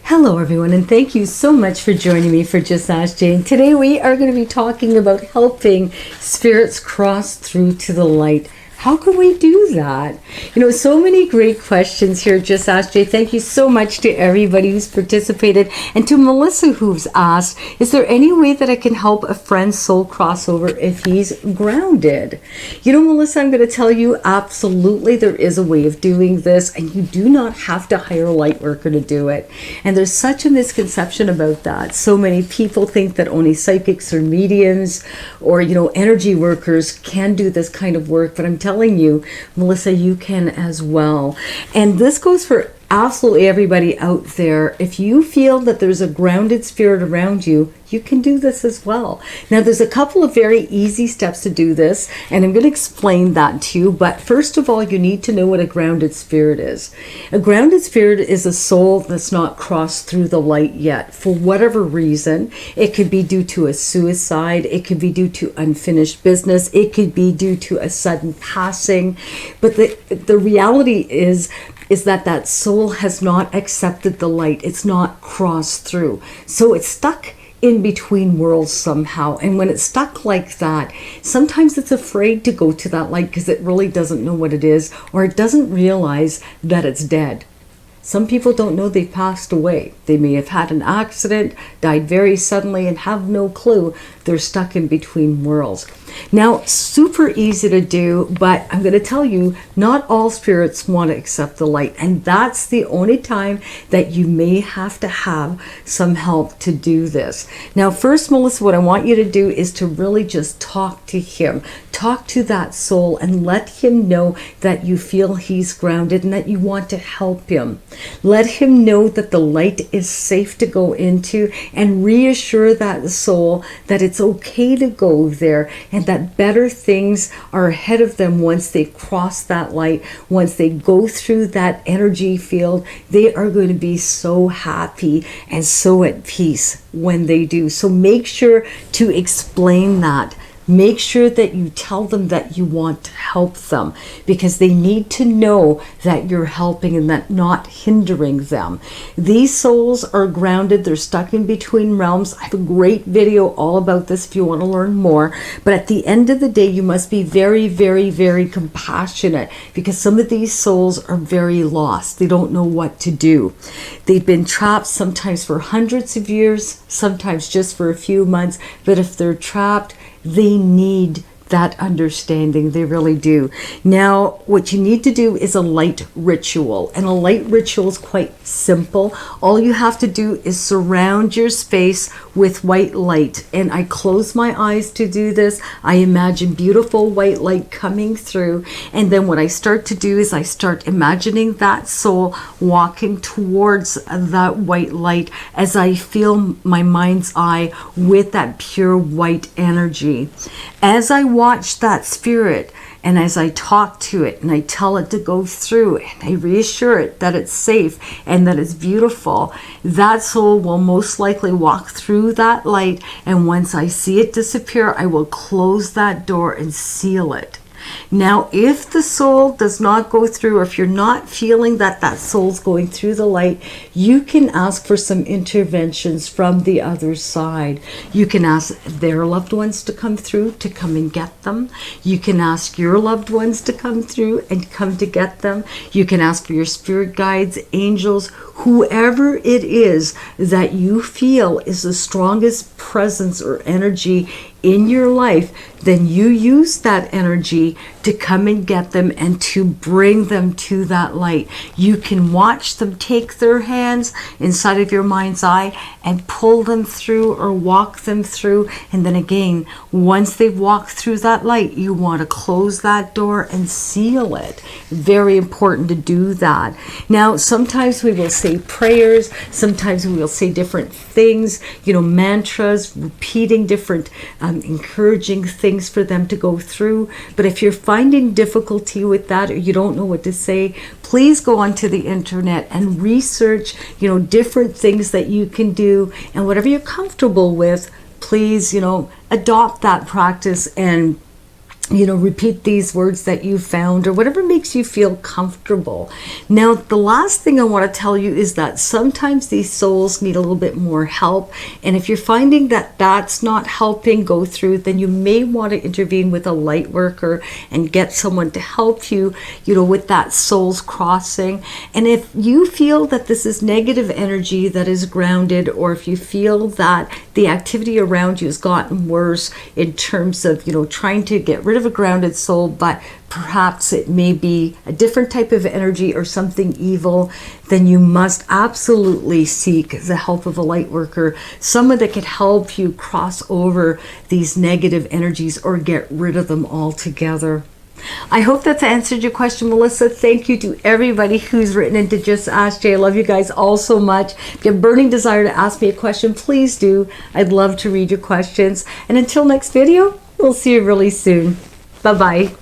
Hello everyone, and thank you so much for joining me for Just Ask Jane. Today we are going to be talking about helping spirits cross through to the light. How can we do that? So many great questions here, Just Ask Jay. Thank you so much to everybody who's participated. And to Melysa who's asked, is there any way that I can help a friend's soul cross over if he's grounded? Melysa, I'm going to tell you, absolutely there is a way of doing this, and you do not have to hire a light worker to do it. And there's such a misconception about that. So many people think that only psychics or mediums or, energy workers can do this kind of work, but I'm telling you, Melysa, you can as well. And this goes for absolutely everybody out there. If you feel that there's a grounded spirit around you, you can do this as well. Now, there's a couple of very easy steps to do this, and I'm going to explain that to you. But first of all, you need to know what a grounded spirit is. A grounded spirit is a soul that's not crossed through the light yet for whatever reason. It could be due to a suicide. It could be due to unfinished business. It could be due to a sudden passing. But the reality is that soul has not accepted the light. It's not crossed through. So it's stuck in between worlds somehow. And when it's stuck like that, sometimes it's afraid to go to that light because it really doesn't know what it is, or it doesn't realize that it's dead. Some people don't know they've passed away. They may have had an accident, died very suddenly, and have no clue. They're stuck in between worlds. Now, super easy to do, but I'm going to tell you, not all spirits want to accept the light. And that's the only time that you may have to have some help to do this. Now, first, Melysa, what I want you to do is to really just talk to him. Talk to that soul and let him know that you feel he's grounded and that you want to help him. Let him know that the light is safe to go into, and reassure that soul that it's okay to go there and that better things are ahead of them once they cross that light. Once they go through that energy field, they are going to be so happy and so at peace when they do. So make sure to explain that. Make sure that you tell them that you want to help them, because they need to know that you're helping and that not hindering them. These souls are grounded. They're stuck in between realms. I have a great video all about this if you want to learn more. But at the end of the day, you must be very, very, very compassionate, because some of these souls are very lost. They don't know what to do. They've been trapped sometimes for hundreds of years, sometimes just for a few months. But if they're trapped, they need that understanding. They really do. Now, what you need to do is a light ritual. And a light ritual is quite simple. All you have to do is surround your space with white light. And I close my eyes to do this. I imagine beautiful white light coming through. And then what I start to do is I start imagining that soul walking towards that white light as I feel my mind's eye with that pure white energy. As I watch that spirit, and as I talk to it and I tell it to go through, and I reassure it that it's safe and that it's beautiful, that soul will most likely walk through that light. And once I see it disappear, I will close that door and seal it. Now, if the soul does not go through, or if you're not feeling that soul's going through the light, you can ask for some interventions from the other side. You can ask their loved ones to come through, to come and get them. You can ask your loved ones to come through and come to get them. You can ask for your spirit guides, angels, whoever it is that you feel is the strongest presence or energy in your life. Then you use that energy to come and get them and to bring them to that light. You can watch them take their hands inside of your mind's eye and pull them through or walk them through. And then again, once they've walked through that light, you want to close that door and seal it. Very important to do that. Now, sometimes we will say prayers. Sometimes we will say different things, mantras, repeating different encouraging things for them to go through. But if you're finding difficulty with that, or you don't know what to say, please go onto the internet and research, different things that you can do, and whatever you're comfortable with, please, adopt that practice and repeat these words that you found, or whatever makes you feel comfortable. Now, the last thing I want to tell you is that sometimes these souls need a little bit more help. And if you're finding that that's not helping go through, then you may want to intervene with a light worker and get someone to help you, with that soul's crossing. And if you feel that this is negative energy that is grounded, or if you feel that the activity around you has gotten worse in terms of, trying to get rid of a grounded soul, but perhaps it may be a different type of energy or something evil, then you must absolutely seek the help of a light worker, someone that could help you cross over these negative energies or get rid of them altogether. I hope that's answered your question, Melysa. Thank you to everybody who's written into Just Ask Jay. I love you guys all so much. If you have a burning desire to ask me a question, please do. I'd love to read your questions. And until next video, we'll see you really soon. Bye-bye.